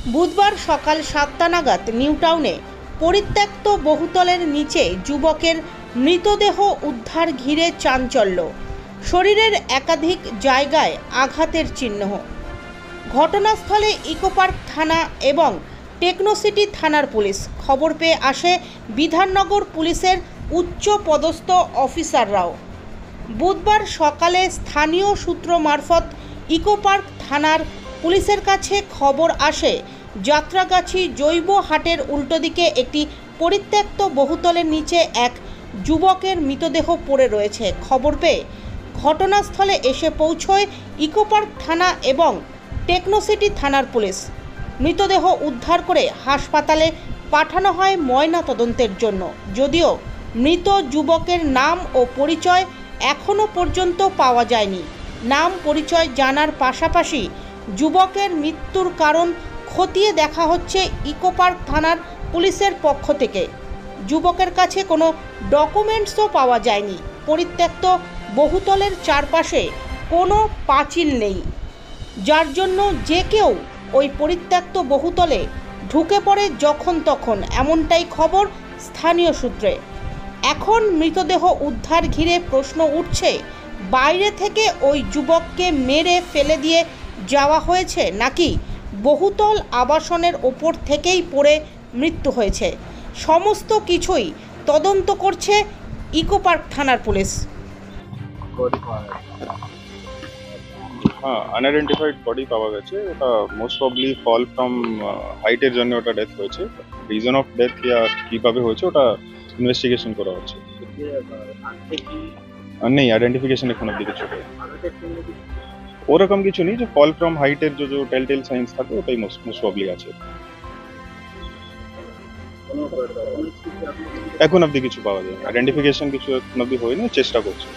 বুধবার সকাল 7টা নাগাদ নিউ টাউনে পরিত্যক্ত বহুতলের নিচে যুবকের মৃতদেহ উদ্ধার ঘিরে চাঞ্চল্য। শরীরের একাধিক জায়গায় আঘাতের চিহ্ন। ঘটনাস্থলে ইকোপার্ক থানা এবং টেকনোসিটি থানার পুলিশ। খবর পেয়ে আসে বিধাননগর পুলিশের উচ্চ পদস্থ অফিসাররাও। বুধবার সকালে স্থানীয় সূত্র মারফত ইকোপার্ক থানার পুলিশের কাছে খবর আসে যাত্রাগাছি জৈব হাটের উল্টো দিকে একটি পরিত্যক্ত বহুতলের নিচে এক যুবকের মৃতদেহ পড়ে রয়েছে। খবর পেয়ে ঘটনাস্থলে এসে পৌঁছয় ইকোপার্ক থানা এবং টেকনোসিটি থানার পুলিশ। মৃতদেহ উদ্ধার করে হাসপাতালে পাঠানো হয় ময়না তদন্তের জন্য। যদিও মৃত যুবকের নাম ও পরিচয় এখনও পর্যন্ত পাওয়া যায়নি। নাম পরিচয় জানার পাশাপাশি যুবকের মৃত্যুর কারণ খতিয়ে দেখা হচ্ছে ইকোপার্ক থানার পুলিশের পক্ষ থেকে। যুবকের কাছে কোনো ডকুমেন্টসও পাওয়া যায়নি। পরিত্যক্ত বহুতলের চারপাশে কোনো পাঁচিল নেই, যার জন্য যে কেউ ওই পরিত্যক্ত বহুতলে ঢুকে পড়ে যখন তখন, এমনটাই খবর স্থানীয় সূত্রে। এখন মৃতদেহ উদ্ধার ঘিরে প্রশ্ন উঠছে, বাইরে থেকে ওই যুবককে মেরে ফেলে দিয়ে যাওয়া হয়েছে নাকি বহুতল আবাসনের ওপর থেকেই পড়ে মৃত্যু হয়েছে। সমস্ত কিছুই তদন্ত করছে ইকোপার্ক থানার পুলিশ। হ্যাঁ, আনআইডেন্টিফাইড বডি পাওয়া গেছে। ওটা মোস্ট প্রবলি ফল ফ্রম হাইটের জন্য ওটা ডেথ হয়েছে। রিজন অফ ডেথ কিভাবে হয়েছে ওটা ইনভেস্টিগেশন করা হচ্ছে। নেই, আইডেন্টিফিকেশন এখন অব্দি কিছু নেই। ওরকম কিছু নেই, যে ফল ফ্রম হাইটের যে টেলটেল সাইন্স থাকে ওটাই মোস্ট প্রবলি আছে। এখন অব্দি কিছু পাওয়া যায়, আইডেন্টিফিকেশন কিছু এখন অব্দি হয়নি, চেষ্টা করছে।